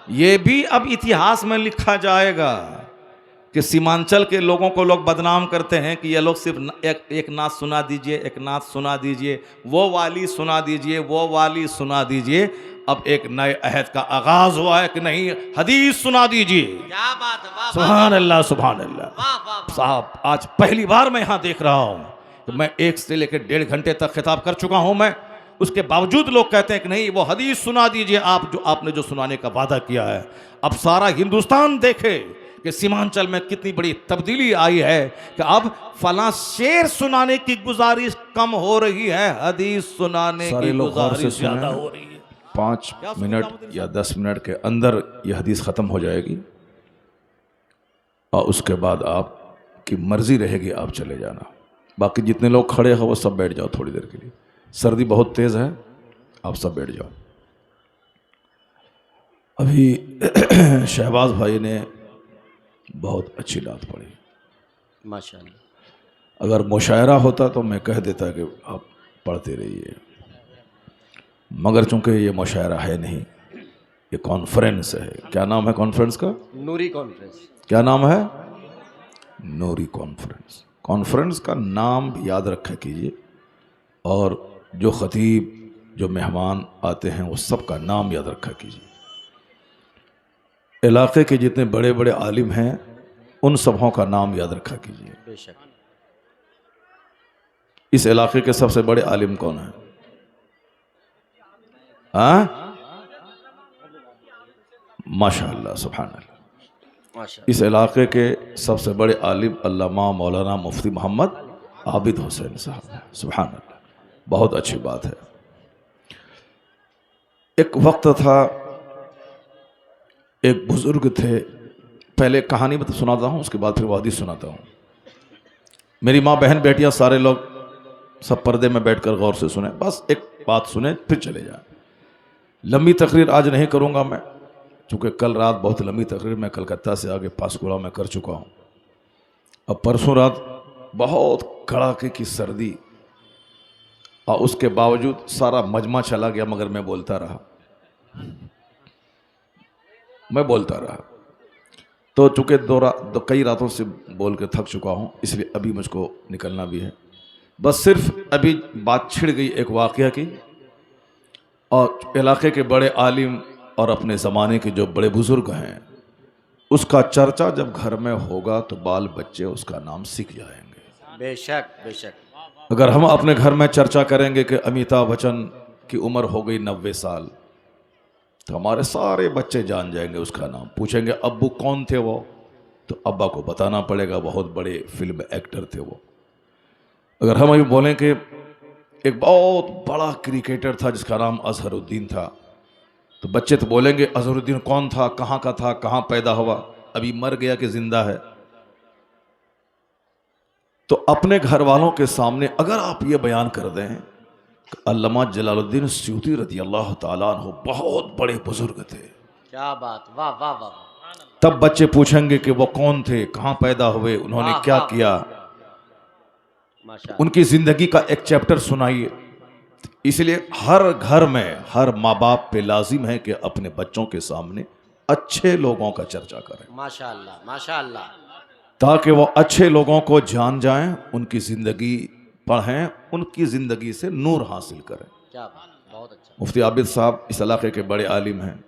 ये भी अब इतिहास में लिखा जाएगा कि सीमांचल के लोगों को लोग बदनाम करते हैं कि ये लोग सिर्फ एक नात सुना दीजिए, एक नात सुना दीजिए, वो वाली सुना दीजिए, वो वाली सुना दीजिए। अब एक नए अहद का आगाज हुआ है कि नहीं, हदीस सुना दीजिए। क्या बात है, वाह सुभान अल्लाह, सुभान अल्लाह। वाह वाह। साहब आज पहली बार मैं यहाँ देख रहा हूँ कि मैं 1 से लेकर 1.5 घंटे तक खिताब कर चुका हूँ मैं, उसके बावजूद लोग कहते हैं कि नहीं वो हदीस सुना दीजिए आपने जो सुनाने का वादा किया है। अब सारा हिंदुस्तान देखे कि सीमांचल में कितनी बड़ी तब्दीली आई है कि अब फला शेर सुनाने की गुजारिश कम हो रही है, हदीस सुनाने की गुजारिश ज्यादा हो रही है। 5 मिनट या 10 मिनट के अंदर यह हदीस ख़त्म हो जाएगी और उसके बाद आपकी मर्जी रहेगी, आप चले जाना। बाकी जितने लोग खड़े हैं वो सब बैठ जाओ थोड़ी देर के लिए, सर्दी बहुत तेज़ है, आप सब बैठ जाओ। अभी शहबाज भाई ने बहुत अच्छी बात पढ़ी, माशाल्लाह। अगर मुशायरा होता तो मैं कह देता कि आप पढ़ते रहिए, मगर चूंकि ये मुशायरा है नहीं, ये कॉन्फ्रेंस है। क्या नाम है कॉन्फ्रेंस का? नूरी कॉन्फ्रेंस। क्या नाम है? नूरी कॉन्फ्रेंस। कॉन्फ्रेंस का नाम भी याद रखा कीजिए, और जो खतीब जो मेहमान आते हैं वो सब का नाम याद रखा कीजिए। इलाके के जितने बड़े बड़े आलिम हैं उन सबों का नाम याद रखा कीजिए। बेशक। इस इलाके के सबसे बड़े आलिम कौन है? हाँ, माशाअल्लाह, सुभान अल्लाह। माशा। इस इलाके के सबसे बड़े आलिम अल्लामा मौलाना मुफ्ती मोहम्मद आबिद हुसैन साहब हैं, सुभान अल्लाह, बहुत अच्छी बात है। एक वक्त था, एक बुजुर्ग थे, पहले कहानी में तो सुनाता हूँ, उसके बाद फिर वो हदीस सुनाता हूँ। मेरी माँ बहन बेटियाँ सारे लोग सब पर्दे में बैठकर गौर से सुने, बस एक बात सुने फिर चले जाए। लंबी तकरीर आज नहीं करूँगा मैं, चूँकि कल रात बहुत लंबी तकरीर मैं कलकत्ता से आगे पासकुड़ा में कर चुका हूँ। अब परसों रात बहुत कड़ाके की सर्दी, और उसके बावजूद सारा मजमा चला गया, मगर मैं बोलता रहा। तो चूँकि कई रातों से बोल के थक चुका हूँ, इसलिए अभी मुझको निकलना भी है। बस सिर्फ अभी बात छिड़ गई एक वाक़या की, और इलाके के बड़े आलिम और अपने ज़माने के जो बड़े बुज़ुर्ग हैं उसका चर्चा जब घर में होगा तो बाल बच्चे उसका नाम सीख जाएंगे। बेशक बेशक। अगर हम अपने घर में चर्चा करेंगे कि अमिताभ बच्चन की उम्र हो गई 90 साल, तो हमारे सारे बच्चे जान जाएंगे उसका नाम। पूछेंगे अब्बू कौन थे वो, तो अब्बा को बताना पड़ेगा बहुत बड़े फिल्म एक्टर थे वो। अगर हम अभी बोलें कि एक बहुत बड़ा क्रिकेटर था जिसका नाम अजहरुद्दीन था, तो बच्चे तो बोलेंगे अजहरुद्दीन कौन था, कहाँ का था, कहाँ पैदा हुआ, अभी मर गया कि जिंदा है। तो अपने घर वालों के सामने अगर आप ये बयान कर दें कि अल्लामा जलालुद्दीन सयूती रज़ी अल्लाह ताला अन्हु बहुत बड़े बुजुर्ग थे, क्या बात, वाह वाह वाह। तब बच्चे पूछेंगे कि वो कौन थे, कहाँ पैदा हुए, उन्होंने क्या किया, माशा। उनकी जिंदगी का एक चैप्टर सुनाइए। इसलिए हर घर में हर माँ बाप पे लाजिम है कि अपने बच्चों के सामने अच्छे लोगों का चर्चा करें, माशाअल्लाह माशाअल्लाह, ताकि वो अच्छे लोगों को जान जाएं, उनकी ज़िंदगी पढ़ें, उनकी ज़िंदगी से नूर हासिल करें। क्या बात, बहुत अच्छा। मुफ्ती आबिद साहब इस इलाके के बड़े आलिम हैं,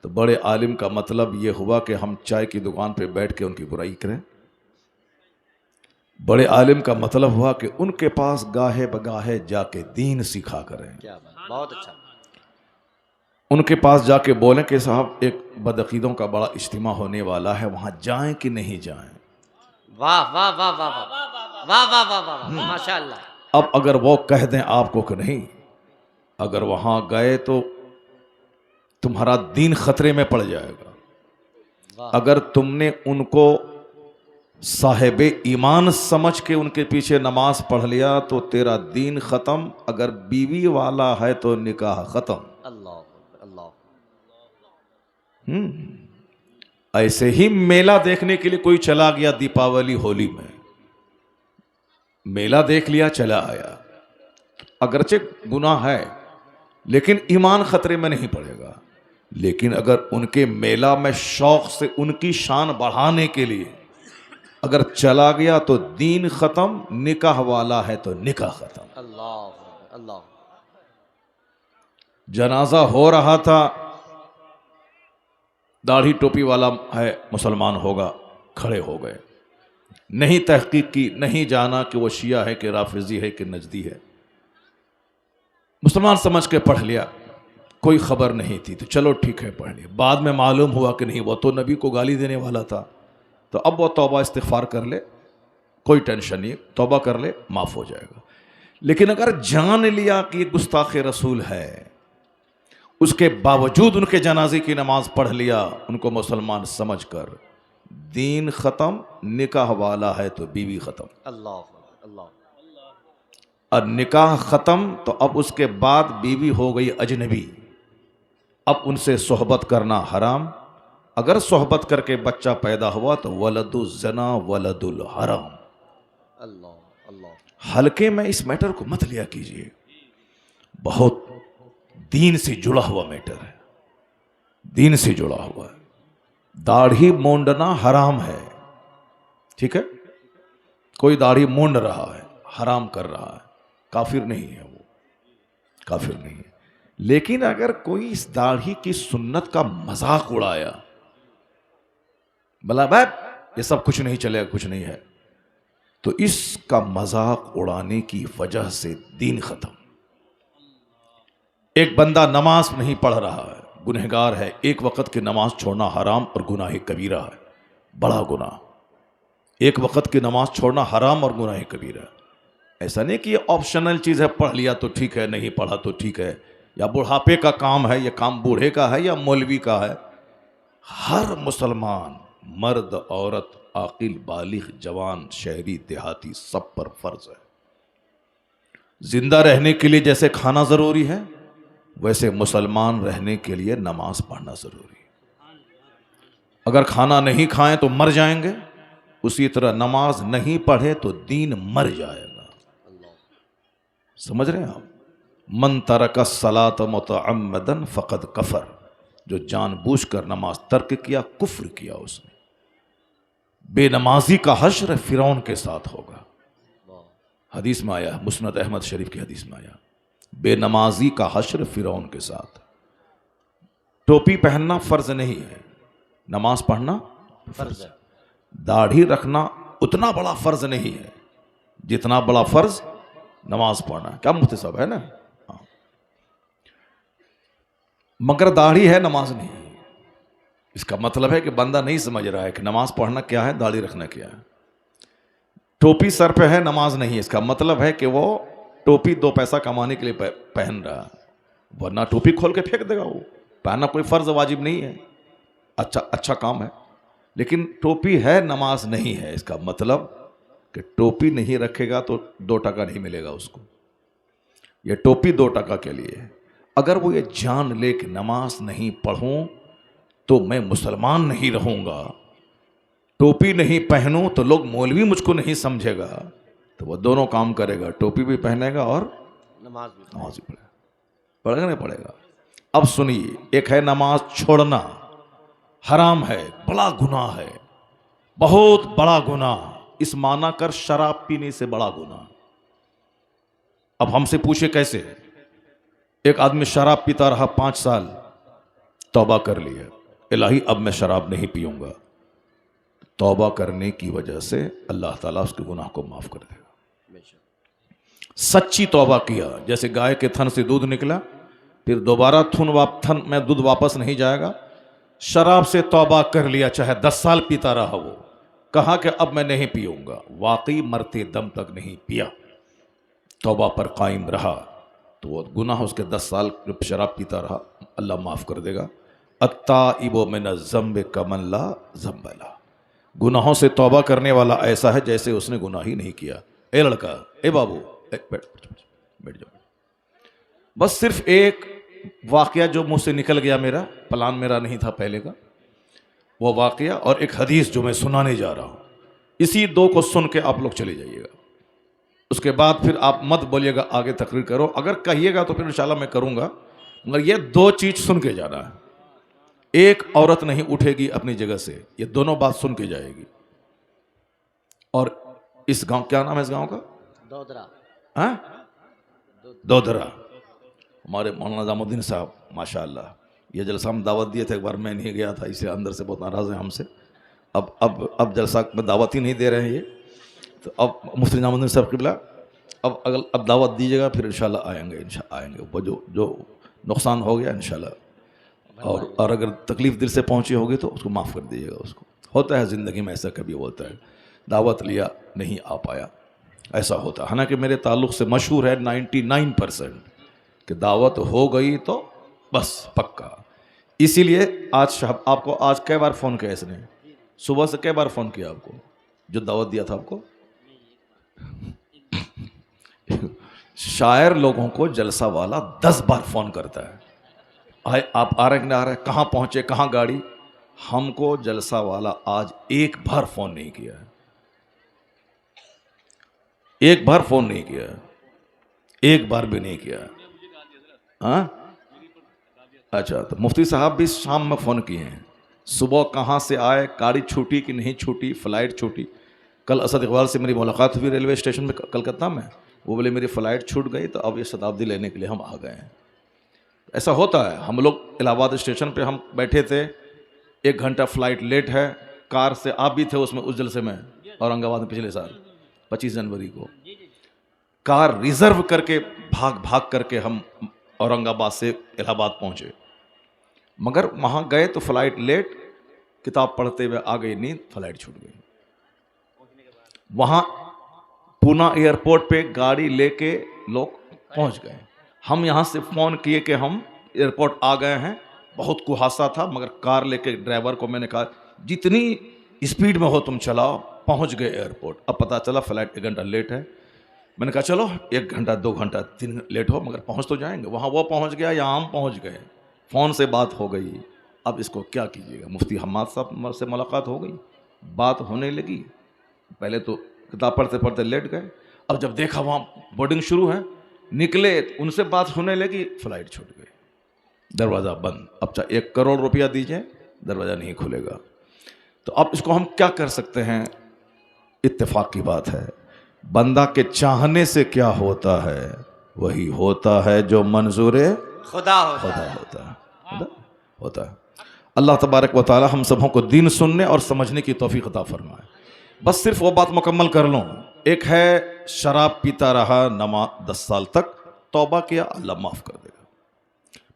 तो बड़े आलिम का मतलब ये हुआ कि हम चाय की दुकान पे बैठ के उनकी बुराई करें। बड़े आलिम का मतलब हुआ कि उनके पास गाहे बगाहे जाके दीन सीखा करें। क्या बात, बहुत अच्छा। उनके पास जाके बोलें कि साहब एक बदअकीदों का बड़ा इज्तिमा होने वाला है, वहाँ जाएं कि नहीं जाएं। वाह वाह वाह वाह वाह वाह वाह वाह वाह, माशाअल्लाह। अब अगर वो कह दें आपको कि नहीं, अगर वहाँ गए तो तुम्हारा दीन खतरे में पड़ जाएगा। अगर तुमने उनको साहिब ईमान समझ के उनके पीछे नमाज पढ़ लिया तो तेरा दीन ख़त्म, अगर बीवी वाला है तो निकाह ख़त्म। अल्लाह अल्लाह। ऐसे ही मेला देखने के लिए कोई चला गया दीपावली होली में, मेला देख लिया चला आया, अगरचे गुनाह है लेकिन ईमान खतरे में नहीं पड़ेगा। लेकिन अगर उनके मेला में शौक से उनकी शान बढ़ाने के लिए अगर चला गया तो दीन खत्म, निकाह वाला है तो निकाह खत्म। अल्लाह अल्लाह। जनाजा हो रहा था, दाढ़ी टोपी वाला है, मुसलमान होगा, खड़े हो गए, नहीं तहकीक की, नहीं जाना कि वो शिया है कि राफिजी है कि नजदी है, मुसलमान समझ के पढ़ लिया, कोई खबर नहीं थी तो चलो ठीक है पढ़ लिया। बाद में मालूम हुआ कि नहीं, वो तो नबी को गाली देने वाला था, तो अब वो तौबा इस्तिग़फ़ार कर ले, कोई टेंशन नहीं, तौबा कर ले, माफ़ हो जाएगा। लेकिन अगर जान लिया कि ये गुस्ताख़ रसूल है, उसके बावजूद उनके जनाजे की नमाज पढ़ लिया, उनको मुसलमान समझकर, दीन ख़त्म, निकाह वाला है तो बीवी ख़त्म। अल्लाह अल्लाह। और निकाह ख़त्म तो अब उसके बाद बीवी हो गई अजनबी, अब उनसे सोहबत करना हराम। अगर सोहबत करके बच्चा पैदा हुआ तो वलदु जना वलदुल हराम। अल्लाह अल्लाह। हल्के में इस मैटर को मत लिया कीजिए, बहुत दीन से जुड़ा हुआ मैटर है, दीन से जुड़ा हुआ है। दाढ़ी मूंडना हराम है, ठीक है, कोई दाढ़ी मूंड रहा है, हराम कर रहा है, काफिर नहीं है, वो काफिर नहीं है। लेकिन अगर कोई इस दाढ़ी की सुन्नत का मजाक उड़ाया, बोला भाई ये सब कुछ नहीं चलेगा, कुछ नहीं है, तो इसका मजाक उड़ाने की वजह से दीन खत्म। एक बंदा नमाज नहीं पढ़ रहा है, गुनहगार है, एक वक्त की नमाज छोड़ना हराम और गुनाह कबीरा है, बड़ा गुनाह। एक वक्त की नमाज छोड़ना हराम और गुनाह कबीरा है। ऐसा नहीं कि ये ऑप्शनल चीज़ है, पढ़ लिया तो ठीक है, नहीं पढ़ा तो ठीक है, या बुढ़ापे का काम है, या काम बूढ़े का है या मौलवी का है। हर मुसलमान, मर्द औरत, आकिल बालिग जवान शहरी देहाती, सब पर फर्ज है। जिंदा रहने के लिए जैसे खाना ज़रूरी है, वैसे मुसलमान रहने के लिए नमाज पढ़ना ज़रूरी है। अगर खाना नहीं खाएं तो मर जाएंगे, उसी तरह नमाज नहीं पढ़े तो दीन मर जाएगा। समझ रहे हैं आप? मन तरका सलात मुतअम्मदन फ़क़द कफ़र, जो जानबूझकर नमाज तर्क किया, कुफ्र किया उसने। बेनमाजी का हश्र फिरौन के साथ होगा, हदीस में आया, मुस्नद अहमद शरीफ की हदीस में आया, बेनमाजी का हश्र फिरौन के साथ। टोपी पहनना फर्ज नहीं है, नमाज पढ़ना फर्ज है। दाढ़ी रखना उतना बड़ा फर्ज नहीं है जितना बड़ा फर्ज नमाज पढ़ना। क्या मुफ्ती साहब है ना? हाँ। मगर दाढ़ी है, नमाज नहीं। इसका मतलब है कि बंदा नहीं समझ रहा है कि नमाज पढ़ना क्या है, दाढ़ी रखना क्या है। टोपी सर पे है, नमाज नहीं है, इसका मतलब है कि वो टोपी दो पैसा कमाने के लिए पहन रहा है, वरना टोपी खोल के फेंक देगा। वो पहनना कोई फर्ज वाजिब नहीं है, अच्छा काम है, लेकिन टोपी है, नमाज नहीं है। इसका मतलब कि टोपी नहीं रखेगा तो 2 टका नहीं मिलेगा उसको। ये टोपी 2 टका के लिए है। अगर वो ये जान ले कि नमाज नहीं पढ़ूं तो मैं मुसलमान नहीं रहूंगा, टोपी नहीं पहनूं तो लोग मौलवी मुझको नहीं समझेगा, तो वो दोनों काम करेगा, टोपी भी पहनेगा और नमाज भी पढ़ेगा। पढ़ेगा नहीं पढ़ेगा? अब सुनिए, एक है नमाज छोड़ना, हराम है, बड़ा गुनाह है, बहुत बड़ा गुनाह। इस माना कर शराब पीने से बड़ा गुनाह। अब हमसे पूछे कैसे? एक आदमी शराब पीता रहा 5 साल, तौबा कर लिया, इलाही अब मैं शराब नहीं पीऊंगा। तौबा करने की वजह से अल्लाह ताला उसके गुनाह को माफ कर देगा। सच्ची तौबा किया, जैसे गाय के थन से दूध निकला, फिर दोबारा थन में दूध वापस नहीं जाएगा। शराब से तौबा कर लिया, चाहे 10 साल पीता रहा, वो कहा कि अब मैं नहीं पीऊंगा, वाकई मरते दम तक नहीं पिया, तौबा पर कायम रहा, तो वो गुनाह उसके 10 साल शराब पीता रहा, अल्लाह माफ़ कर देगा। अत्ताइबु मिन ज़म्बि कमन ला ज़म्ब ला। गुनाहों से तौबा करने वाला ऐसा है जैसे उसने गुनाह ही नहीं किया। ए लड़का, ए बाबू, बैठ जाओ। बस सिर्फ एक वाकया जो मुँह से निकल गया, मेरा प्लान मेरा नहीं था पहले का, वो वाकया और एक हदीस जो मैं सुनाने जा रहा हूँ, इसी 2 को सुन के आप लोग चले जाइएगा। उसके बाद फिर आप मत बोलिएगा आगे तकरीर करो, अगर कहिएगा तो फिर इंशाल्लाह मैं करूँगा, मगर ये 2 चीज़ सुन के जाना है। एक औरत नहीं उठेगी अपनी जगह से, ये दोनों बात सुन के जाएगी। और इस गांव, क्या नाम है इस गांव का? दोदरा। हाँ, दोदरा। हमारे मौलाना निजामुद्दीन साहब माशाअल्लाह, ये जलसा हम दावत दिए थे, एक बार मैं नहीं गया था, इसलिए अंदर से बहुत नाराज़ है हमसे। अब जलसा में दावत ही नहीं दे रहे हैं ये, तो अब मुफ्ती निजामुद्दीन साहब किबला अब दावत दीजिएगा, फिर इंशाल्लाह आएंगे, आएंगे। वो जो नुकसान हो गया इंशाल्लाह, और अगर तकलीफ़ दिल से पहुंची होगी तो उसको माफ़ कर दीजिएगा। उसको होता है ज़िंदगी में, ऐसा कभी होता है, दावत लिया नहीं आ पाया, ऐसा होता है। हालांकि मेरे ताल्लुक़ से मशहूर है 99% कि दावत हो गई तो बस पक्का। इसीलिए आज आपको आज कई बार फ़ोन किया इसने, सुबह से कई बार फ़ोन किया आपको, जो दावत दिया था आपको। शायर लोगों को जलसा वाला 10 बार फ़ोन करता है, आए आप आ रहे कि ना आ रहे, कहाँ पहुँचे, कहाँ गाड़ी। हमको जलसा वाला आज एक बार फ़ोन नहीं किया है, एक बार फ़ोन नहीं किया, एक बार भी नहीं किया। हाँ अच्छा, तो मुफ्ती साहब भी शाम में फ़ोन किए हैं, सुबह कहाँ से आए, गाड़ी छूटी कि नहीं छूटी, फ़्लाइट छूटी। कल असद इकबाल से मेरी मुलाकात हुई रेलवे स्टेशन में कलकत्ता में, वो बोले मेरी फ़्लाइट छूट गई, तो अब ये शताब्दी लेने के लिए हम आ गए हैं। ऐसा होता है। हम लोग इलाहाबाद स्टेशन पे हम बैठे थे, 1 घंटा फ़्लाइट लेट है, कार से आप भी थे उसमें, उस जलसे में औरंगाबाद में पिछले साल 25 जनवरी को। कार रिज़र्व करके भाग करके हम औरंगाबाद से इलाहाबाद पहुँचे, मगर वहाँ गए तो फ़्लाइट लेट, किताब पढ़ते हुए आ गई नींद, फ़्लाइट छूट गई। वहाँ पूना एयरपोर्ट पे गाड़ी लेके लोग पहुँच गए। हम यहाँ से फ़ोन किए कि हम एयरपोर्ट आ गए हैं, बहुत कुहासा था, मगर कार लेके ड्राइवर को मैंने कहा जितनी स्पीड में हो तुम चलाओ, पहुँच गए एयरपोर्ट। अब पता चला फ़्लाइट 1 घंटा लेट है। मैंने कहा चलो 1 घंटा 2 घंटा 3 घंटा लेट हो, मगर पहुँच तो जाएंगे। वहाँ वो पहुँच गया, यहाँ हम पहुँच गए, फ़ोन से बात हो गई। अब इसको क्या कीजिएगा। मुफ्ती हम्माद साहब से मुलाकात हो गई, बात होने लगी। पहले तो किताब पढ़ते पढ़ते लेट गए, अब जब देखा वहाँ बोर्डिंग शुरू है, निकले, उनसे बात होने लगी, फ़्लाइट छूट गई, दरवाज़ा बंद। अब चाहे 1 करोड़ रुपया दीजिए, दरवाज़ा नहीं खुलेगा। तो अब इसको हम क्या कर सकते हैं। इत्तेफाक की बात है, बंदा के चाहने से क्या होता है, वही होता है जो मंजूर खुदा होता है। अल्लाह तबारक व तआला हम सबों को दीन सुनने और समझने की तौफीक अता फरमाए। बस सिर्फ वो बात मुकम्मल कर लूँ, एक है शराब पीता रहा 10 साल तक, तौबा किया, अल्लाह माफ़ कर देगा।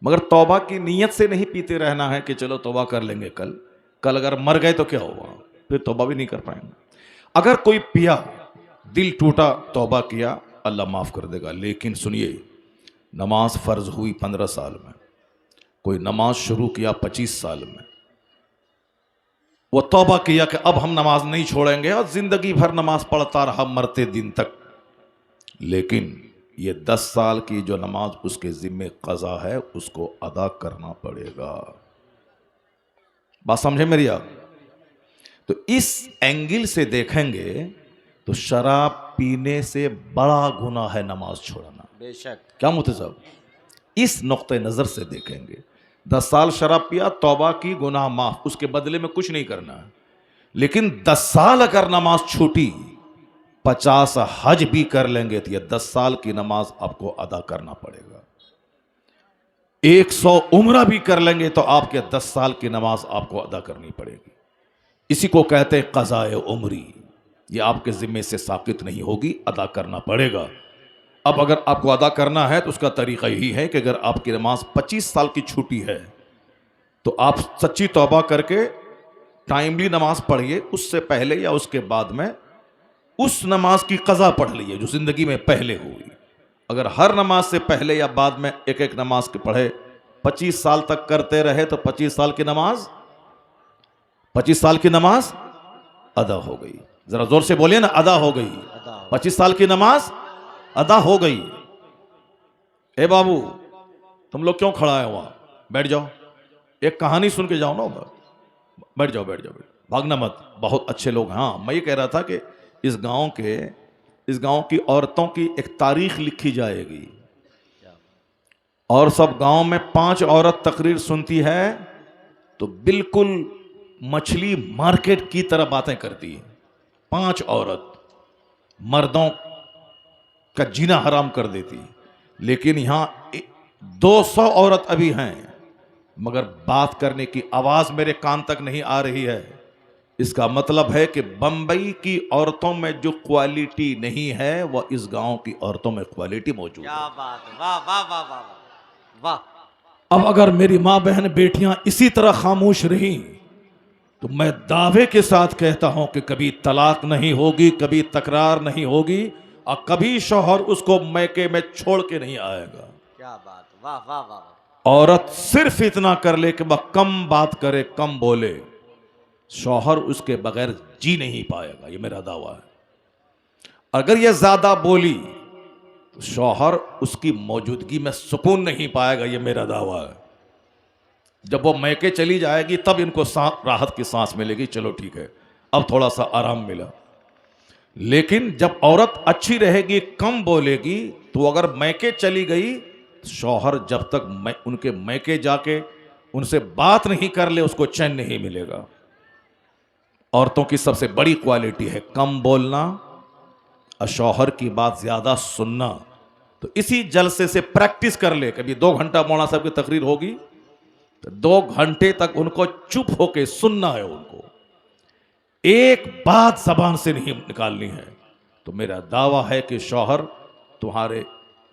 मगर तौबा की नीयत से नहीं पीते रहना है कि चलो तौबा कर लेंगे कल अगर मर गए तो क्या होगा, फिर तौबा भी नहीं कर पाएंगे। अगर कोई पिया, दिल टूटा, तौबा किया, अल्लाह माफ़ कर देगा। लेकिन सुनिए, नमाज फ़र्ज हुई 15 साल में, कोई नमाज शुरू किया 25 साल में, वो तौबा किया कि अब हम नमाज नहीं छोड़ेंगे, और ज़िंदगी भर नमाज पढ़ता रहा मरते दिन तक। लेकिन ये 10 साल की जो नमाज उसके ज़िम्मे क़ज़ा है, उसको अदा करना पड़ेगा। बात समझे मेरी आप। तो इस एंगल से देखेंगे तो शराब पीने से बड़ा गुनाह है नमाज छोड़ना। बेशक। क्या मुफ्ती साहब, इस नुक्ते नज़र से देखेंगे, 10 साल शराब पिया, तौबा की, गुनाह माफ़, उसके बदले में कुछ नहीं करना है। लेकिन 10 साल अगर नमाज छूटी, 50 हज भी कर लेंगे तो ये 10 साल की नमाज आपको अदा करना पड़ेगा। 100 उम्रा भी कर लेंगे तो आपके 10 साल की नमाज आपको अदा करनी पड़ेगी। इसी को कहते हैं क़ज़ाए उम्री। ये आपके ज़िम्मे से साक़ित नहीं होगी, अदा करना पड़ेगा। अब अगर आपको अदा करना है तो उसका तरीक़ा यही है कि अगर आपकी नमाज 25 साल की छूटी है तो आप सच्ची तौबा करके टाइमली नमाज पढ़िए, उससे पहले या उसके बाद में उस नमाज की क़ज़ा पढ़ लीजिए जो ज़िंदगी में पहले हुई। अगर हर नमाज से पहले या बाद में एक नमाज के पढ़े, 25 साल तक करते रहे, तो 25 साल की नमाज अदा हो गई। जरा जोर से बोलिए ना, अदा हो गई। 25 साल की नमाज अदा हो गई। ए बाबू, तुम लोग क्यों खड़ा है वहां, बैठ जाओ, एक कहानी सुन के जाओ ना। बैठ जाओ, भागना मत, बहुत अच्छे लोग हैं। हाँ, मैं ये कह रहा था कि इस गांव की औरतों की एक तारीख लिखी जाएगी, और सब गांव में 5 औरत तकरीर सुनती है तो बिल्कुल मछली मार्केट की तरह बातें करती है। 5 औरत मर्दों का जीना हराम कर देती है, लेकिन यहां 200 औरत अभी हैं, मगर बात करने की आवाज मेरे कान तक नहीं आ रही है। इसका मतलब है कि बंबई की औरतों में जो क्वालिटी नहीं है वह इस गांव की औरतों में क्वालिटी मौजूद क्या है। बात है, वाह वाह वाह वाह वाह वाह। अब अगर मेरी मां बहन बेटियां इसी तरह खामोश रहीं तो मैं दावे के साथ कहता हूं कि कभी तलाक नहीं होगी, कभी तकरार नहीं होगी, और कभी शौहर उसको मैके में छोड़ के नहीं आएगा। क्या बात, वाह वाह वाह वाह। औरत सिर्फ इतना कर ले कि वह कम बात करे, कम बोले, शौहर उसके बगैर जी नहीं पाएगा, ये मेरा दावा है। अगर यह ज्यादा बोली तो शौहर उसकी मौजूदगी में सुकून नहीं पाएगा, ये मेरा दावा है। जब वो मैके चली जाएगी तब इनको राहत की सांस मिलेगी, चलो ठीक है अब थोड़ा सा आराम मिला। लेकिन जब औरत अच्छी रहेगी, कम बोलेगी, तो अगर मैके चली गई, शौहर जब तक उनके मैके जाके उनसे बात नहीं कर ले उसको चैन नहीं मिलेगा। औरतों की सबसे बड़ी क्वालिटी है कम बोलना और शौहर की बात ज्यादा सुनना। तो इसी जलसे से प्रैक्टिस कर ले। कभी 2 घंटा मौलाना साहब की तकरीर होगी तो 2 घंटे तक उनको चुप होके सुनना है, उनको एक बात जबान से नहीं निकालनी है। तो मेरा दावा है कि शौहर तुम्हारे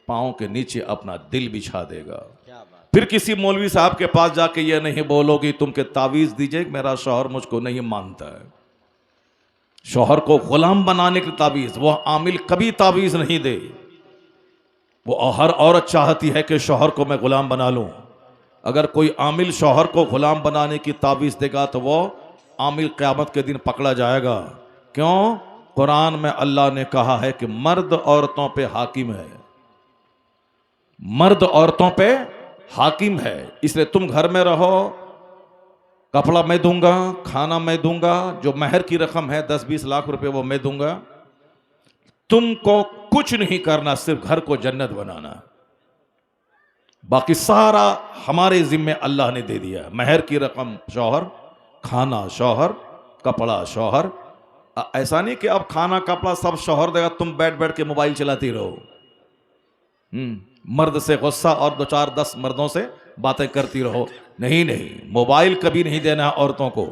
पांव के नीचे अपना दिल बिछा देगा। क्या बात। फिर किसी मौलवी साहब के पास जाके ये नहीं बोलोगी तुम के तावीज दीजिए कि मेरा शौहर मुझको नहीं मानता है। शौहर को गुलाम बनाने की तावीज, वह आमिल कभी तावीज नहीं दे। वो हर औरत चाहती है कि शौहर को मैं गुलाम बना लूं। अगर कोई आमिल शौहर को गुलाम बनाने की तावीज देगा तो वो आमिल क़यामत के दिन पकड़ा जाएगा। क्यों? कुरान में अल्लाह ने कहा है कि मर्द औरतों पे हाकिम है, मर्द औरतों पे हाकिम है। इसलिए तुम घर में रहो, कपड़ा मैं दूंगा, खाना मैं दूंगा, जो महर की रकम है 10-20 लाख रुपए वो मैं दूंगा। तुमको कुछ नहीं करना, सिर्फ घर को जन्नत बनाना, बाकी सारा हमारे जिम्मे अल्लाह ने दे दिया। महर की रकम शौहर, खाना शौहर, कपड़ा शौहर। ऐसा नहीं कि अब खाना कपड़ा सब शौहर देगा, तुम बैठ बैठ के मोबाइल चलाती रहो, मर्द से गुस्सा और 2-4-10 मर्दों से बातें करती रहो। नहीं नहीं, मोबाइल कभी नहीं देना है औरतों को।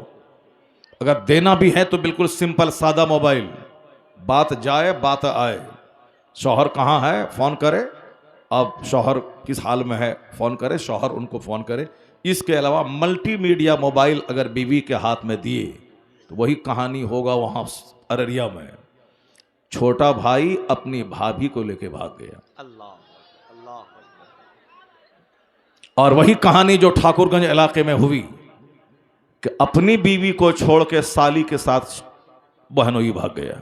अगर देना भी है तो बिल्कुल सिंपल सादा मोबाइल, बात जाए बात आए। शौहर कहाँ है फोन करे, अब शौहर किस हाल में है फोन करे, शौहर उनको फोन करे। इसके अलावा मल्टीमीडिया मोबाइल अगर बीवी के हाथ में दिए तो वही कहानी होगा वहां अररिया में। छोटा भाई अपनी भाभी को लेके भाग गया, अल्लाह अल्लाह। और वही कहानी जो ठाकुरगंज इलाके में हुई कि अपनी बीवी को छोड़ के साली के साथ बहनोई भाग गया।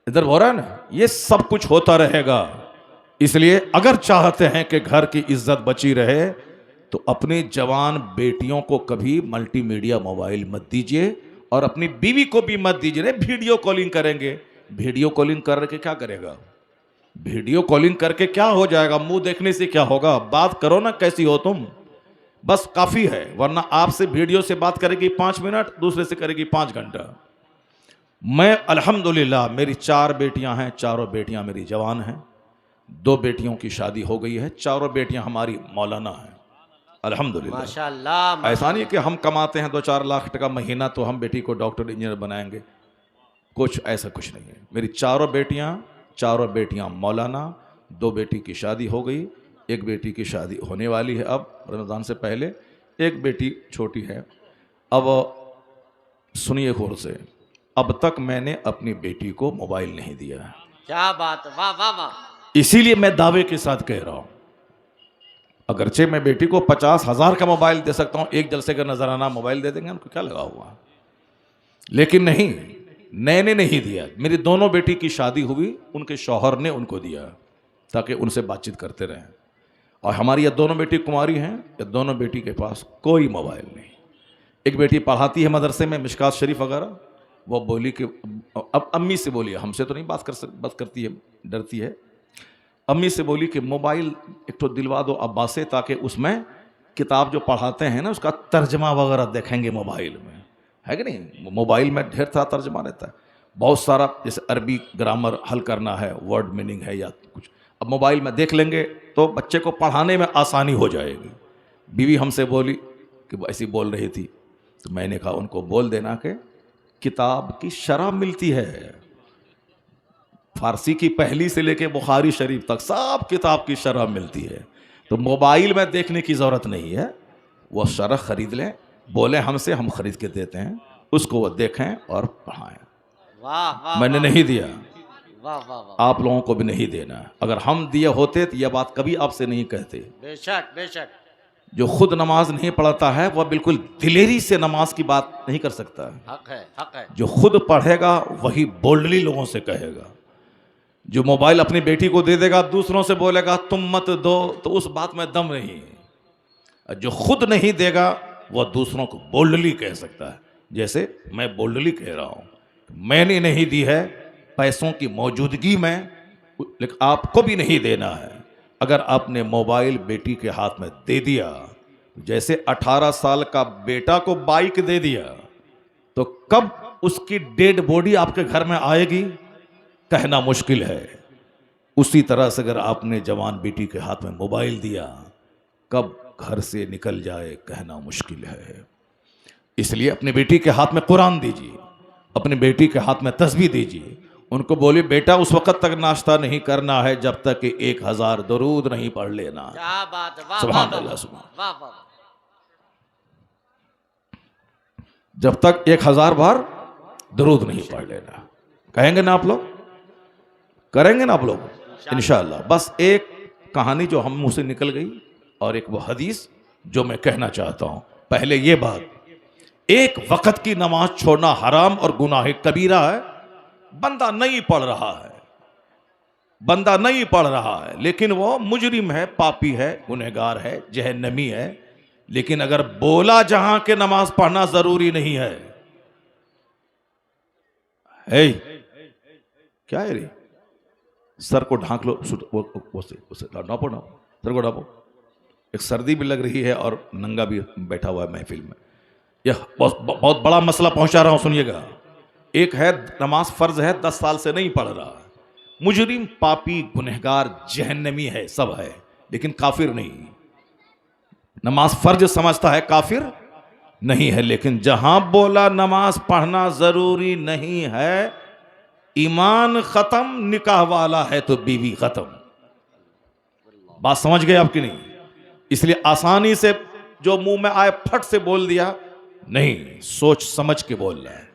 इधर हो रहा है ना, ये सब कुछ होता रहेगा। इसलिए अगर चाहते हैं कि घर की इज्जत बची रहे तो अपनी जवान बेटियों को कभी मल्टीमीडिया मोबाइल मत दीजिए, और अपनी बीवी को भी मत दीजिए। नहीं, वीडियो कॉलिंग करेंगे, वीडियो कॉलिंग करके क्या करेगा? वीडियो कॉलिंग करके क्या हो जाएगा? मुंह देखने से क्या होगा? बात करो ना कैसी हो तुम, बस काफी है। वरना आपसे वीडियो से बात करेगी 5 मिनट, दूसरे से करेगी 5 घंटा। मैं अल्हम्दुलिल्लाह मेरी 4 बेटियां हैं, चारों बेटियां मेरी जवान हैं। 2 बेटियों की शादी हो गई है, चारों बेटियां हमारी मौलाना हैं अल्हम्दुलिल्लाह। माशाल्लाह। ऐसा नहीं कि हम कमाते हैं 2-4 लाख टका महीना तो हम बेटी को डॉक्टर इंजीनियर बनाएंगे, कुछ ऐसा कुछ नहीं है। मेरी चारों बेटियां मौलाना। 2 बेटी की शादी हो गई, 1 बेटी की शादी होने वाली है अब रमज़ान से पहले, 1 बेटी छोटी है। अब सुनिए गौर से, अब तक मैंने अपनी बेटी को मोबाइल नहीं दिया है। क्या बात, वाह वाह वाह। इसीलिए मैं दावे के साथ कह रहा हूं, अगरचे मैं बेटी को 50,000 का मोबाइल दे सकता हूं, एक जलसे का नजराना मोबाइल दे देंगे, उनको क्या लगा हुआ, लेकिन नहीं, मैंने नहीं दिया। मेरी दोनों बेटी की शादी हुई, उनके शौहर ने उनको दिया ताकि उनसे बातचीत करते रहें। और हमारी ये दोनों बेटी कुंवारी हैं, ये दोनों बेटी के पास कोई मोबाइल नहीं। एक बेटी पढ़ाती है मदरसे में मिशकात शरीफ वगैरह, वो बोली कि अब अम्मी से बोली, हमसे तो नहीं बात करती है, डरती है। अम्मी से बोली कि मोबाइल एक तो दिलवा दो अब्बा से, ताकि उसमें किताब जो पढ़ाते हैं ना उसका तर्जमा वगैरह देखेंगे मोबाइल में, है कि नहीं? मोबाइल में ढेर सारा तर्जमा रहता है, बहुत सारा, जैसे अरबी ग्रामर हल करना है, वर्ड मीनिंग है या कुछ, अब मोबाइल में देख लेंगे तो बच्चे को पढ़ाने में आसानी हो जाएगी। बीवी हमसे बोली कि वो ऐसी बोल रही थी, तो मैंने कहा उनको बोल देना कि किताब की शरह मिलती है, फारसी की पहली से लेके बुखारी शरीफ तक सब किताब की शरह मिलती है, तो मोबाइल में देखने की ज़रूरत नहीं है। वो शरह ख़रीद लें, बोले हमसे, हम ख़रीद के देते हैं, उसको वो देखें और पढ़ाएं। वाह वाह मैंने नहीं दिया, वाह वाह वाह, आप लोगों को भी नहीं देना है। अगर हम दिए होते तो यह बात कभी आपसे नहीं कहते। बेशक बेशक। जो खुद नमाज नहीं पढ़ता है वह बिल्कुल दिलेरी से नमाज की बात नहीं कर सकता है। हक है, हक है। जो खुद पढ़ेगा वही बोल्डली लोगों से कहेगा। जो मोबाइल अपनी बेटी को दे देगा, दूसरों से बोलेगा तुम मत दो, तो उस बात में दम नहीं है। जो खुद नहीं देगा वह दूसरों को बोल्डली कह सकता है, जैसे मैं बोल्डली कह रहा हूं, मैंने नहीं दी है पैसों की मौजूदगी में, लेकिन आपको भी नहीं देना है। अगर आपने मोबाइल बेटी के हाथ में दे दिया, जैसे 18 साल का बेटा को बाइक दे दिया, तो कब उसकी डेड बॉडी आपके घर में आएगी कहना मुश्किल है। उसी तरह से अगर आपने जवान बेटी के हाथ में मोबाइल दिया, कब घर से निकल जाए कहना मुश्किल है। इसलिए अपनी बेटी के हाथ में कुरान दीजिए, अपनी बेटी के हाथ में तस्बीह दीजिए, उनको बोलिए बेटा उस वक्त तक नाश्ता नहीं करना है जब तक कि 1000 दरूद नहीं पढ़ लेना। क्या बात है, वाह सुभान वाह अल्लाह, वाह, सुभान। वाह वाह। जब तक 1000 बार दरूद नहीं पढ़ लेना। कहेंगे ना आप लोग? करेंगे ना आप लोग? इंशाअल्लाह। बस एक कहानी जो हम मुंह से निकल गई और एक वो हदीस जो मैं कहना चाहता हूं। पहले ये बात, एक वक्त की नमाज छोड़ना हराम और गुनाह कबीरा है। बंदा नहीं पढ़ रहा है, बंदा नहीं पढ़ रहा है, लेकिन वो मुजरिम है, पापी है, गुनहगार है, जहन्नमी है, लेकिन अगर बोला जहां के नमाज पढ़ना जरूरी नहीं है। हे, क्या है रे? सर को ढांक लो, ढांपो ना, सर को ढांपो। एक सर्दी भी लग रही है और नंगा भी बैठा हुआ है महफिल में। यह बहुत बड़ा मसला पहुंचा रहा हूं, सुनिएगा। एक है नमाज फर्ज है, 10 साल से नहीं पढ़ रहा, मुजरिम, पापी, गुनहगार, जहन्नमी है, सब है, लेकिन काफिर नहीं। नमाज फर्ज समझता है, काफिर नहीं है। लेकिन जहां बोला नमाज पढ़ना जरूरी नहीं है, ईमान खत्म, निकाह वाला है तो बीवी खत्म। बात समझ गए आपकी? नहीं। इसलिए आसानी से जो मुंह में आए फट से बोल दिया नहीं, सोच समझ के बोल रहा है।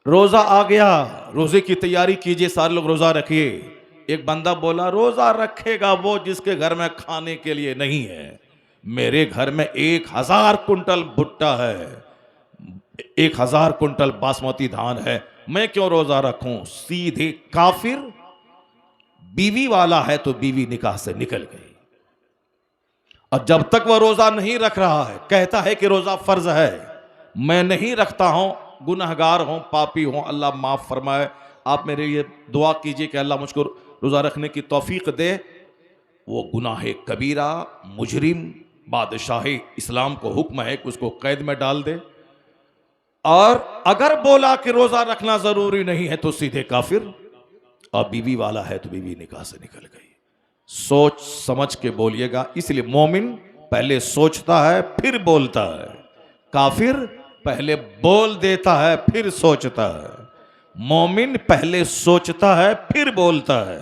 रोजा आ गया, रोजे की तैयारी कीजिए, सारे लोग रोजा रखिए। एक बंदा बोला रोजा रखेगा वो जिसके घर में खाने के लिए नहीं है। मेरे घर में 1000 कुंटल भुट्टा है, 1000 कुंटल बासमती धान है, मैं क्यों रोजा रखूं? सीधे काफिर। बीवी वाला है तो बीवी निकाह से निकल गई, और जब तक वह रोजा नहीं रख रहा है, कहता है कि रोजा फर्ज है, मैं नहीं रखता हूं, गुनहगार हूं, पापी हूं, अल्लाह माफ फरमाए, आप मेरे लिए दुआ कीजिए कि अल्लाह मुझको रोजा रखने की तौफीक दे। वो गुनाह कबीरा, मुजरिम, बादशाह इस्लाम को हुक्म है कि उसको कैद में डाल दे। और अगर बोला कि रोजा रखना जरूरी नहीं है तो सीधे काफिर, और बीवी वाला है तो बीवी निकाह से निकल गई। सोच समझ के बोलिएगा। इसलिए मोमिन पहले सोचता है फिर बोलता है, काफिर पहले बोल देता है फिर सोचता है। मोमिन पहले सोचता है फिर बोलता है,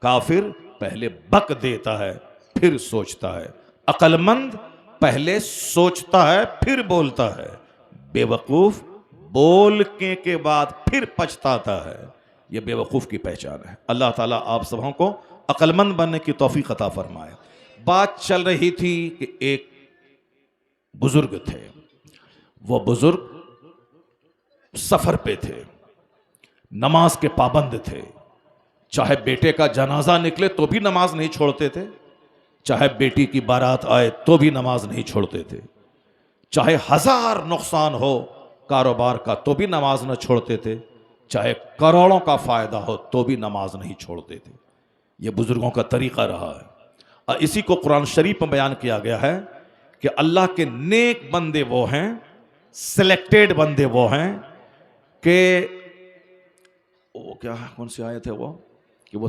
काफिर पहले बक देता है फिर सोचता है। अक्लमंद पहले सोचता है फिर बोलता है, बेवकूफ बोलने के बाद फिर पछताता है। यह बेवकूफ की पहचान है। अल्लाह ताला आप सबों को अक्लमंद बनने की तौफीक अता फरमाए। बात चल रही थी कि एक बुजुर्ग थे, वो बुजुर्ग सफर पे थे, नमाज के पाबंद थे। चाहे बेटे का जनाजा निकले तो भी नमाज नहीं छोड़ते थे, चाहे बेटी की बारात आए तो भी नमाज नहीं छोड़ते थे, चाहे 1000 नुकसान हो कारोबार का तो भी नमाज न छोड़ते थे, चाहे करोड़ों का फायदा हो तो भी नमाज नहीं छोड़ते थे। यह बुजुर्गों का तरीका रहा है। और इसी को कुरान शरीफ में बयान किया गया है कि अल्लाह के नेक बंदे वो हैं, सिलेक्टेड बंदे वो हैं कि वो क्या, कौन सी आयत है वो, कि वो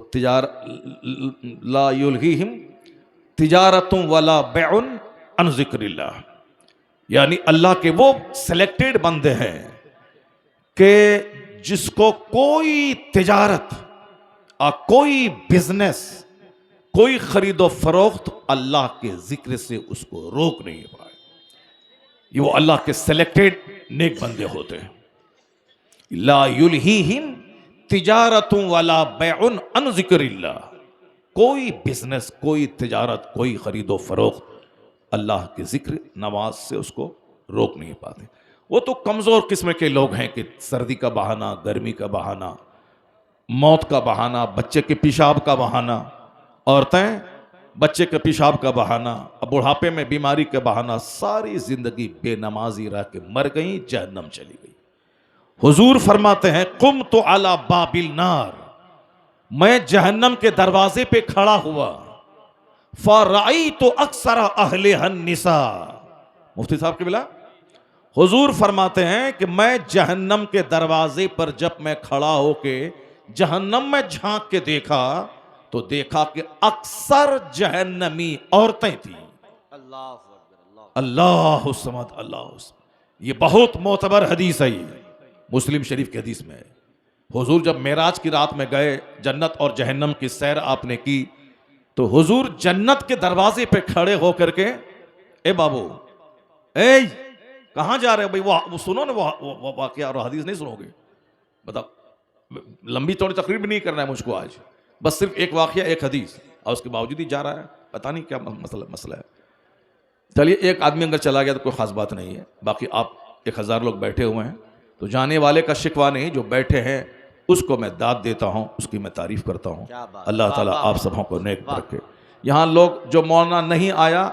ला युल्हिहिम तिजारतुम वला बैउन अन ज़िक्रिल्लाह, यानी अल्लाह के वो सिलेक्टेड बंदे हैं कि जिसको कोई तिजारत और कोई बिजनेस, कोई खरीदो फरोख्त अल्लाह के जिक्र से उसको रोक नहीं पाए। ये वो अल्लाह के सिलेक्टेड नेक बंदे होते हैं। ला युल्हिहिम तिजारतुम वला बैउन अन ज़िक्रिल्लाह, कोई बिजनेस, कोई तिजारत, कोई खरीदो फरोख्त अल्लाह के जिक्र नमाज से उसको रोक नहीं पाते। वो तो कमजोर किस्म के लोग हैं कि सर्दी का बहाना, गर्मी का बहाना, मौत का बहाना, बच्चे के पेशाब का बहाना, औरतें बच्चे के पेशाब का बहाना, अब बुढ़ापे में बीमारी का बहाना, सारी जिंदगी बेनमाजी रह के मर गई, जहन्नम चली गई। हुजूर फरमाते हैं कुम तो अला बाबिल नार, मैं जहन्नम के दरवाजे पे खड़ा हुआ, फराई तो अक्सर अहले हन्निसा। मुफ्ती साहब के बिला हुजूर फरमाते हैं कि मैं जहन्नम के दरवाजे पर जब मैं खड़ा होके जहन्नम में झांक के देखा तो देखा कि अक्सर जहन्नमी औरतें थी। अल्लाह समद, अल्लाह। ये बहुत मोतबर हदीस है, ये मुस्लिम शरीफ की हदीस में है। हुजूर जब मेराज की रात में गए, जन्नत और जहन्नम की सैर आपने की, तो हुजूर जन्नत के दरवाजे पे खड़े होकर के, ए बाबू, ए कहां जा रहे हो भाई, वो सुनो ना, वो वाकया और हदीस नहीं सुनोगे, बताओ, लंबी चौड़ी तकरीर भी नहीं करना है मुझको आज, बस सिर्फ एक वाकया, एक हदीस, और उसके बावजूद ही जा रहा है, पता नहीं क्या मसला है। चलिए, एक आदमी अगर चला गया तो कोई खास बात नहीं है, बाकी आप 1000 लोग बैठे हुए हैं, तो जाने वाले का शिकवा नहीं, जो बैठे हैं उसको मैं दाद देता हूं, उसकी मैं तारीफ करता हूं। अल्लाह ताला आप सबों को नेक रखे। यहाँ लोग जो मौलाना नहीं आया,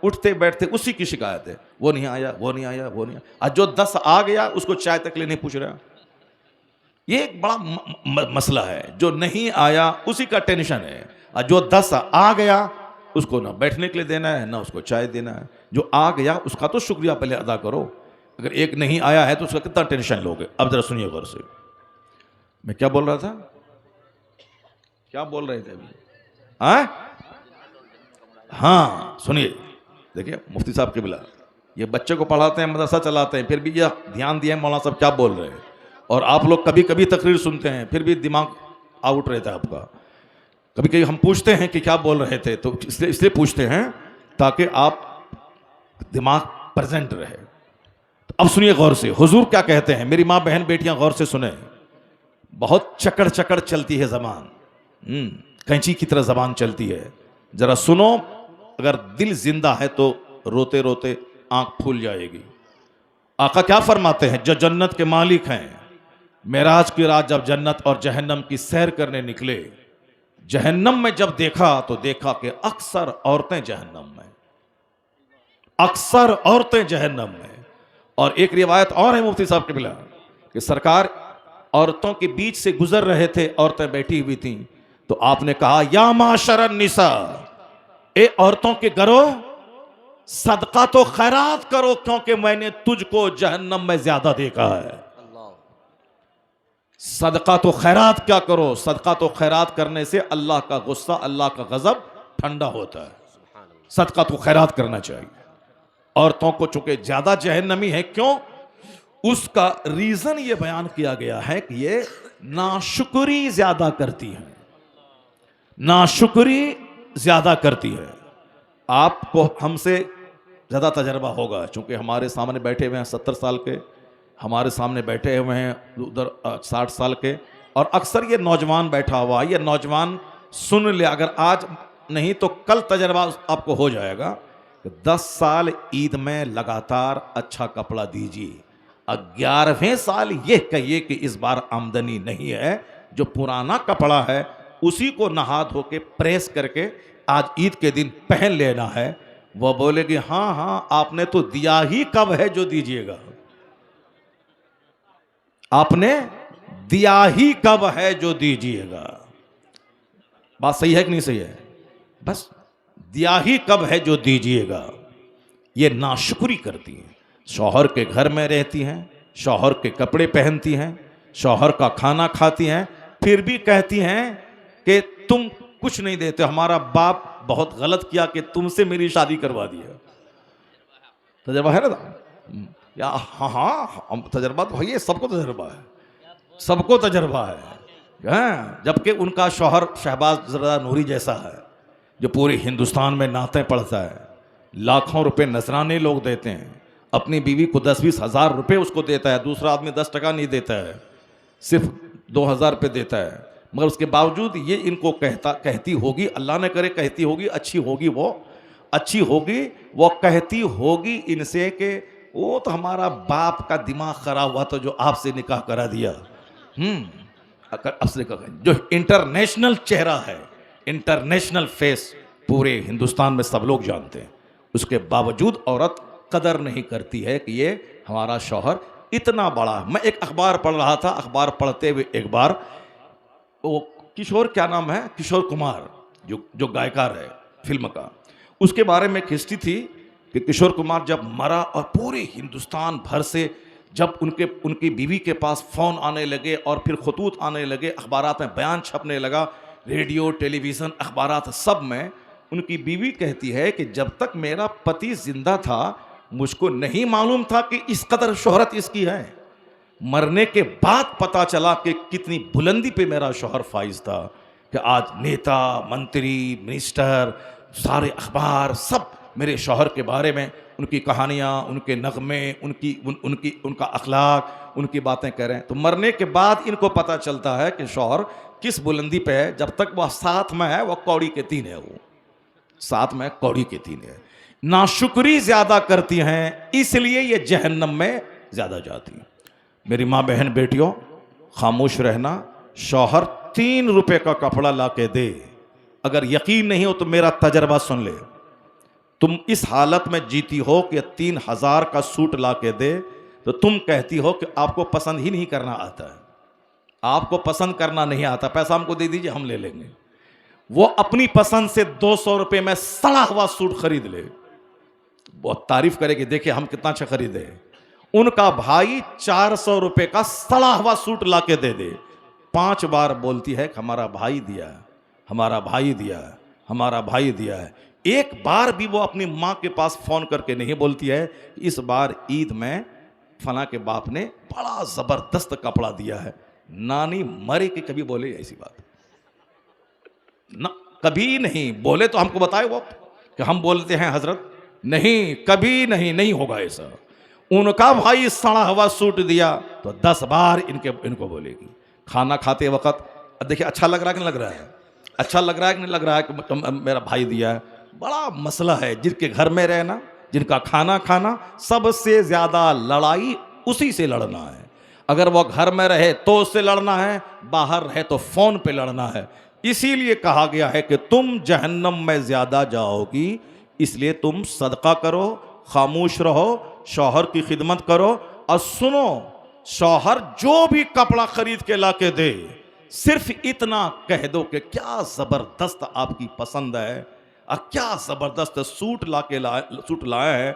उठते बैठते उसी की शिकायत है, वो नहीं आया, वो नहीं आया, वो नहीं आया। जो 10 आ गया उसको चाय तक ले नहीं पूछ रहा। ये एक बड़ा मसला है, जो नहीं आया उसी का टेंशन है, और जो 10 आ गया उसको ना बैठने के लिए देना है, ना उसको चाय देना है। जो आ गया उसका तो शुक्रिया पहले अदा करो। अगर एक नहीं आया है तो उसका कितना टेंशन लोगे। अब जरा सुनिए गौर से, मैं क्या बोल रहा था, क्या बोल रहे थे अभी? हाँ सुनिए, देखिए मुफ्ती साहब के बिला, ये बच्चे को पढ़ाते हैं, मदरसा चलाते हैं, फिर भी यह ध्यान दिए मौलाना साहब क्या बोल रहे हैं। और आप लोग कभी कभी तकरीर सुनते हैं, फिर भी दिमाग आउट रहता है आपका। कभी कभी हम पूछते हैं कि क्या बोल रहे थे, तो इसलिए पूछते हैं ताकि आप दिमाग प्रेजेंट रहे। तो अब सुनिए गौर से, हुजूर क्या कहते हैं। मेरी माँ बहन बेटियां गौर से सुने, बहुत चकड़ चकड़ चलती है जबान, कैंची की तरह जबान चलती है, जरा सुनो। अगर दिल जिंदा है तो रोते रोते आंख फूल जाएगी। आका क्या फरमाते हैं, जो जन्नत के मालिक हैं, मेराज की रात जब जन्नत और जहन्नम की सैर करने निकले, जहन्नम में जब देखा तो देखा कि अक्सर औरतें जहन्नम में, अक्सर औरतें जहन्नम में। और एक रिवायत और है मुफ्ती साहब के बिला कि सरकार औरतों के बीच से गुजर रहे थे, औरतें बैठी हुई थीं, तो आपने कहा या माशरन निसा, ए औरतों के घरों, सदका तो खैरात करो, क्योंकि मैंने तुझको जहन्नम में ज्यादा देखा है। सदका तो खैरात क्या करो, सदका तो खैरात करने से अल्लाह का गुस्सा, अल्लाह का गजब ठंडा होता है। सदका तो खैरात करना चाहिए। औरतों को चूंकि ज्यादा जहन्नमी है, क्यों, उसका रीजन यह बयान किया गया है कि ये नाशुक्री ज्यादा करती है, नाशुक्री ज्यादा करती है। आपको हमसे ज्यादा तजर्बा होगा, चूंकि हमारे सामने बैठे हुए हैं 70 साल के, हमारे सामने बैठे हुए हैं उधर 60 साल के, और अक्सर ये नौजवान बैठा हुआ, ये नौजवान सुन ले, अगर आज नहीं तो कल तजर्बा आपको हो जाएगा कि 10 साल ईद में लगातार अच्छा कपड़ा दीजिए, 11वें साल ये कहिए कि इस बार आमदनी नहीं है, जो पुराना कपड़ा है उसी को नहा धो के प्रेस करके आज ईद के दिन पहन लेना है। वह बोलेगी हाँ हाँ, आपने तो दिया ही कब है जो दीजिएगा, आपने दिया ही कब है जो दीजिएगा। बात सही है कि नहीं सही है? बस दिया ही कब है जो दीजिएगा। ये नाशुक्री करती हैं। शौहर के घर में रहती हैं, शौहर के कपड़े पहनती हैं, शौहर का खाना खाती हैं, फिर भी कहती हैं कि तुम कुछ नहीं देते, हमारा बाप बहुत गलत किया कि तुमसे मेरी शादी करवा दी है। तजर्बा है ना? या हाँ हाँ, हम तजर्बा तो है, सबको तजर्बा है, सबको तजर्बा है। हाँ, जबकि उनका शौहर शहबाज जरदा नूरी जैसा है जो पूरे हिंदुस्तान में नाते पढ़ता है, लाखों रुपए नजराने लोग देते हैं, अपनी बीवी को 10-20 हज़ार रुपये उसको देता है, दूसरा आदमी 10 टका नहीं देता है, सिर्फ 2,000 रुपये देता है, मगर उसके बावजूद ये इनको कहती होगी, अल्लाह ने करे कहती होगी, अच्छी होगी वो कहती होगी इनसे कि वो तो हमारा बाप का दिमाग खराब हुआ तो जो आपसे निकाह करा दिया। असली का जो इंटरनेशनल चेहरा है, इंटरनेशनल फेस पूरे हिंदुस्तान में सब लोग जानते हैं, उसके बावजूद औरत कदर नहीं करती है कि ये हमारा शौहर इतना बड़ा। मैं एक अखबार पढ़ रहा था, अखबार पढ़ते हुए एक बार वो किशोर, क्या नाम है, किशोर कुमार, जो गायकार है फिल्म का, उसके बारे में एक हिस्ट्री थी कि किशोर कुमार जब मरा और पूरे हिंदुस्तान भर से जब उनकी बीवी के पास फ़ोन आने लगे और फिर खतूत आने लगे, अखबारात में बयान छपने लगा, रेडियो टेलीविज़न अखबारात सब में, उनकी बीवी कहती है कि जब तक मेरा पति जिंदा था मुझको नहीं मालूम था कि इस कदर शोहरत इसकी है। मरने के बाद पता चला कि कितनी बुलंदी पे मेरा शौहर फाइज था कि आज नेता, मंत्री, मिनिस्टर, सारे अखबार सब मेरे शौहर के बारे में, उनकी कहानियाँ, उनके नगमे, उनका अखलाक, उनकी बातें कह रहे हैं। तो मरने के बाद इनको पता चलता है कि शौहर किस बुलंदी पे है। जब तक वह साथ में है वह कौड़ी के तीन है, वो साथ में कौड़ी के तीन है। नाशुक्री ज्यादा करती हैं, इसलिए ये जहन्नम में ज्यादा जाती हैं। मेरी माँ बहन बेटियों, खामोश रहना। शौहर 3 रुपए का कपड़ा ला के दे, अगर यकीन नहीं हो तो मेरा तजर्बा सुन ले। तुम इस हालत में जीती हो कि 3,000 का सूट ला के दे, तो तुम कहती हो कि आपको पसंद ही नहीं करना आता है, आपको पसंद करना नहीं आता, पैसा हमको दे दीजिए हम ले लेंगे। वो अपनी पसंद से 200 रुपये में सड़ा हुआ सूट खरीद ले, बहुत तारीफ करेगी, देखिए हम कितना अच्छा खरीदे। उनका भाई 400 रुपये का सड़ा हुआ सूट ला के दे दे, 5 बार बोलती है कि हमारा भाई दिया है, हमारा भाई दिया है, हमारा भाई दिया है। एक बार भी वो अपनी माँ के पास फोन करके नहीं बोलती है इस बार ईद में फला के बाप ने बड़ा जबरदस्त कपड़ा दिया है। नानी मरे कि कभी बोले ऐसी बात ना, कभी नहीं बोले। तो हमको बताए वो कि हम बोलते हैं हजरत, नहीं कभी नहीं होगा ऐसा। उनका भाई सड़ा हुआ सूट दिया तो 10 बार इनको बोलेगी। खाना खाते वक्त देखिए अच्छा लग रहा है कि नहीं लग रहा है, अच्छा लग रहा है कि नहीं लग रहा है कि मेरा भाई दिया है। बड़ा मसला है, जिनके घर में रहना, जिनका खाना खाना, सबसे ज्यादा लड़ाई उसी से लड़ना है। अगर वो घर में रहे तो उससे लड़ना है, बाहर रहे तो फोन पे लड़ना है। इसीलिए कहा गया है कि तुम जहन्नम में ज्यादा जाओगी, इसलिए तुम सदका करो, खामोश रहो, शौहर की खिदमत करो। और सुनो, शौहर जो भी कपड़ा खरीद के ला के दे, सिर्फ इतना कह दो कि क्या जबरदस्त आपकी पसंद है और क्या जबरदस्त सूट लाया है।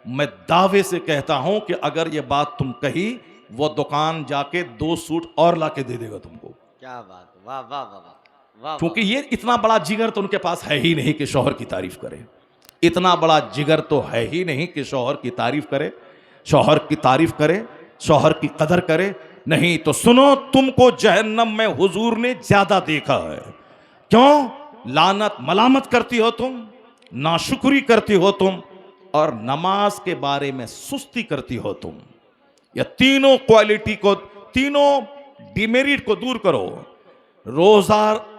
मैं दावे से कहता हूं कि अगर ये बात तुम कही, वो दुकान जाके 2 सूट और ला के दे देगा तुमको। क्या बात, वाह वाह वाह वाह। क्योंकि ये इतना बड़ा जिगर तो उनके पास है ही नहीं कि शौहर की तारीफ करे, इतना बड़ा जिगर तो है ही नहीं कि शौहर की तारीफ करे, शौहर की तारीफ करे, शौहर की कदर करे। नहीं तो सुनो, तुमको जहन्नम में हुजूर ने ज्यादा देखा है। क्यों? लानत मलामत करती हो तुम, नाशुक्री करती हो तुम, और नमाज के बारे में सुस्ती करती हो तुम। या तीनों क्वालिटी को, तीनों डिमेरिट को दूर करो। रोजा,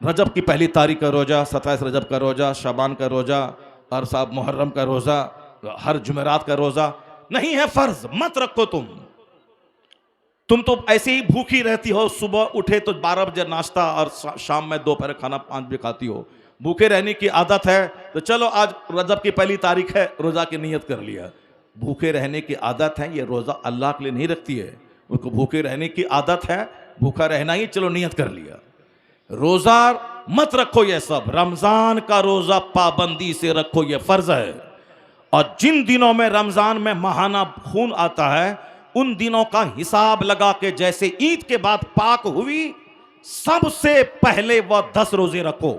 रजब की पहली तारीख का रोजा, 27 रजब का रोजा, शबान का रोजा, और साहब मुहर्रम का रोजा, हर जुमेरात का रोजा नहीं है फर्ज, मत रखो तुम तो ऐसे ही भूखी रहती हो। सुबह उठे तो 12 बजे नाश्ता और शाम में दोपहर खाना 5 बजे खाती हो। भूखे रहने की आदत है तो चलो आज रजब की पहली तारीख है, रोजा की नियत कर लिया। भूखे रहने की आदत है, ये रोजा अल्लाह के लिए नहीं रखती है, उनको भूखे रहने की आदत है, भूखा रहना ही, चलो नियत कर लिया। रोजा मत रखो ये सब, रमजान का रोजा पाबंदी से रखो, ये फर्ज है। और जिन दिनों में रमजान में माहाना खून आता है उन दिनों का हिसाब लगा के जैसे ईद के बाद पाक हुई सबसे पहले वह 10 रोजे रखो।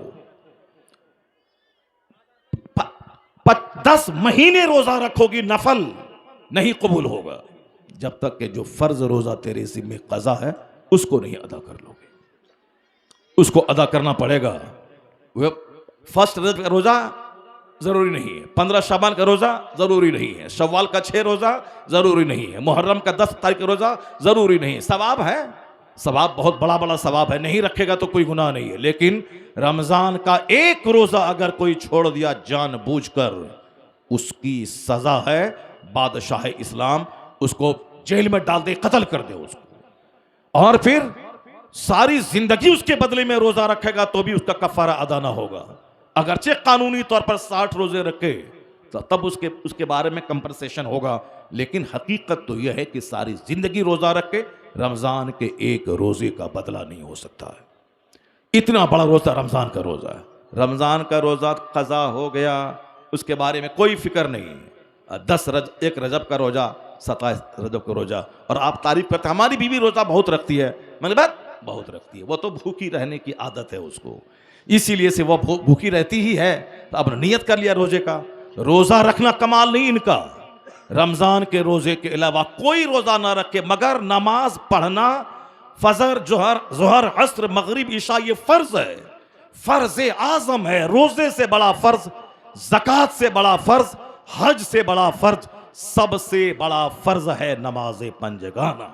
10 महीने रोजा रखोगी नफल नहीं कबूल होगा जब तक कि जो फर्ज रोजा तेरे जिम्मे कज़ा है उसको नहीं अदा कर लोगे। उसको अदा करना पड़ेगा। वो फर्स्ट रजब का रोजा जरूरी नहीं है, 15 शाबान का रोजा जरूरी नहीं है, शव्वाल का 6 रोजा जरूरी नहीं है, मुहर्रम का 10 तारीख का रोजा जरूरी नहीं है। सवाब है, सवाब बहुत बड़ा बड़ा सवाब है, नहीं रखेगा तो कोई गुनाह नहीं है। लेकिन रमजान का एक रोजा अगर कोई छोड़ दिया जानबूझकर उसकी सजा है बादशाह इस्लाम उसको जेल में डाल दे, कत्ल कर दे उसको, और फिर सारी जिंदगी उसके बदले में रोजा रखेगा तो भी उसका कफारा अदा ना होगा। अगरचे कानूनी तौर पर 60 रोजे रखे तो तब उसके बारे में कंपनसेशन होगा, लेकिन हकीकत तो यह है कि सारी जिंदगी रोजा रखे रमजान के एक रोजे का बदला नहीं हो सकता है। इतना बड़ा रोजा रमजान का रोजा है। रमजान का रोजा कज़ा हो गया उसके बारे में कोई फिक्र नहीं है। एक रजब का रोजा, 27 रजब का रोजा, और आप तारीफ करते हमारी बीवी रोजा बहुत रखती है, मैंने बात बहुत रखती है, वो तो भूखी रहने की आदत है उसको, इसीलिए से वो भूखी रहती ही है। तो अब नियत कर लिया रोजे का। रोजा रखना कमाल नहीं इनका, रमजान के रोजे के अलावा कोई रोजा ना रखे मगर नमाज पढ़ना फजर जोहर अस्र मगरिब ईशा ये फर्ज है, फर्ज आजम है। रोजे से बड़ा फर्ज, ज़कात से बड़ा फर्ज, हज से बड़ा फर्ज, सबसे बड़ा फर्ज है नमाज पंजगाना।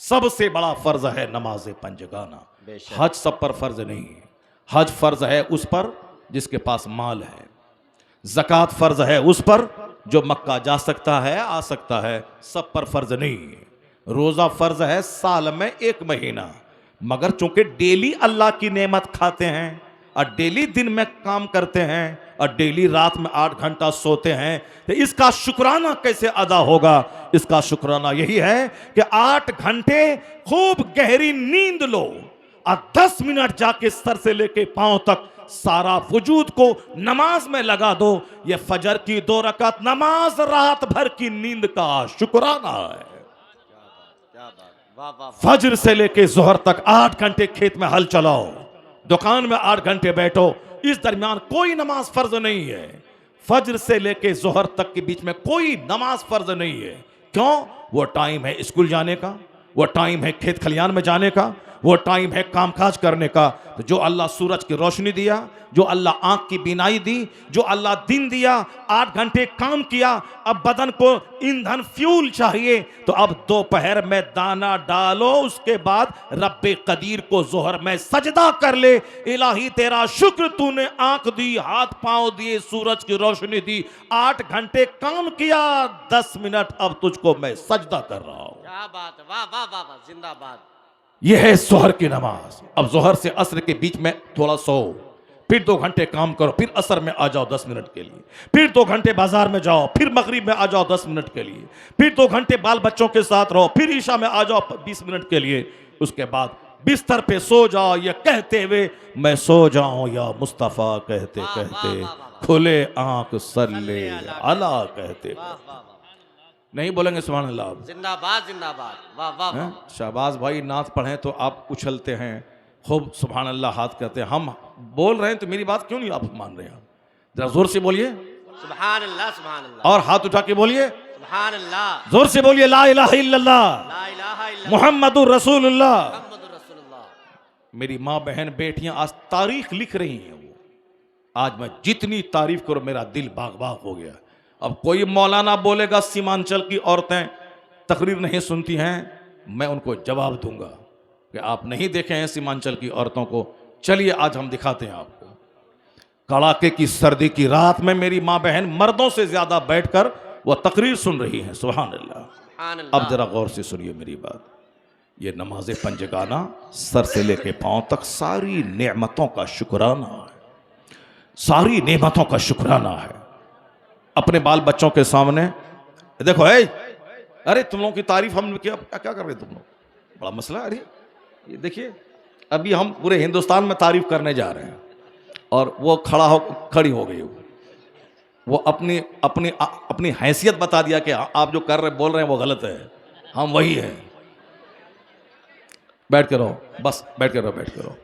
सबसे बड़ा फर्ज है नमाज पंजगाना। हज सब पर फर्ज नहीं है, हज फर्ज है उस पर जिसके पास माल है, ज़कात फर्ज है उस पर जो मक्का जा सकता है आ सकता है, सब पर फर्ज नहीं है। रोजा फर्ज है साल में 1 महीना, मगर चूंकि डेली अल्लाह की नेमत खाते हैं और डेली दिन में काम करते हैं और डेली रात में 8 घंटा सोते हैं, तो इसका शुक्राना कैसे अदा होगा? इसका शुक्राना यही है कि 8 घंटे खूब गहरी नींद लो और 10 मिनट जाके सर से लेके पांव तक सारा वजूद को नमाज में लगा दो। ये फजर की 2 रकात नमाज रात भर की नींद का शुक्राना है। फजर से लेके जोहर तक 8 घंटे खेत में हल चलाओ, दुकान में 8 घंटे बैठो, इस दरमियान कोई नमाज फर्ज नहीं है। फजर से लेके जोहर तक के बीच में कोई नमाज फर्ज नहीं है। क्यों? वो टाइम है स्कूल जाने का, वो टाइम है खेत खलियान में जाने का, वो टाइम है कामकाज करने का। तो जो अल्लाह सूरज की रोशनी दिया, जो अल्लाह आंख की बीनाई दी, जो अल्लाह दिन दिया, 8 घंटे काम किया, अब बदन को ईंधन फ्यूल चाहिए, तो अब दोपहर में दाना डालो, उसके बाद रब्बे कदीर को जोहर में सजदा कर ले। इलाही तेरा शुक्र, तूने आंख दी, हाथ पांव दिए, सूरज की रोशनी दी, 8 घंटे काम किया, 10 मिनट अब तुझको मैं सजदा कर रहा हूं। क्या बात है, वाह वाह वाह वाह, जिंदाबाद। यह है जोहर की नमाज। अब जोहर से असर के बीच में थोड़ा सो, फिर 2 घंटे काम करो, फिर असर में आ जाओ 10 मिनट के लिए, फिर 2 घंटे बाजार में जाओ, फिर मगरिब में आ जाओ 10 मिनट के लिए, फिर 2 घंटे बाल बच्चों के साथ रहो, फिर ईशा में आ जाओ 20 मिनट के लिए। उसके बाद बिस्तर पे सो जाओ ये कहते हुए मैं सो जाऊं या मुस्तफ़ा कहते कहते, खुले आंख सल्ले अला कहते, नहीं बोलेंगे सुभान अल्लाह। जिंदाबाद जिंदाबाद, वाह वाह वाह। शाहबाज भाई नात पढ़ें तो आप उछलते हैं, खूब सुभान अल्लाह हाथ करते हैं। हम बोल रहे हैं तो मेरी बात क्यों नहीं आप मान रहे हैं? जरा जोर से बोलिए सुभान अल्लाह, सुभान अल्लाह, और हाथ उठा के बोलिए सुभान अल्लाह, जोर से बोलिए ला इलाहा इल्लल्लाह ला इलाहा इल्लल्लाह मुहम्मदुर रसूलुल्लाह। मुहम्मदुर रसूलुल्लाह। मेरी माँ बहन बेटियां आज तारीख लिख रही हैं। वो आज मैं जितनी तारीफ करूं मेरा दिल बाग बाग हो गया। अब कोई मौलाना बोलेगा सीमांचल की औरतें तकरीर नहीं सुनती हैं, मैं उनको जवाब दूंगा कि आप नहीं देखे हैं सीमांचल की औरतों को। चलिए आज हम दिखाते हैं आपको। कड़ाके की सर्दी की रात में मेरी माँ बहन मर्दों से ज्यादा बैठकर वह तकरीर सुन रही हैं। सुभान अल्लाह। सुभान अल्लाह। अब जरा गौर से सुनिए मेरी बात। ये नमाज पंजगाना सर से लेके पांव तक सारी नेमतों का शुक्राना है, सारी नेमतों का शुक्राना है। अपने बाल बच्चों के सामने देखो, अरे तुम लोगों की तारीफ हम क्या क्या कर रहे तुम लोग, बड़ा मसला। अरे ये देखिए अभी हम पूरे हिंदुस्तान में तारीफ करने जा रहे हैं और वो खड़ी हो गई। वो अपनी अपनी अपनी हैसियत बता दिया कि आप जो कर रहे बोल रहे हैं वो गलत है, हम वही हैं। बैठ के रहो, बस बैठ के रहो, बैठ के रहो।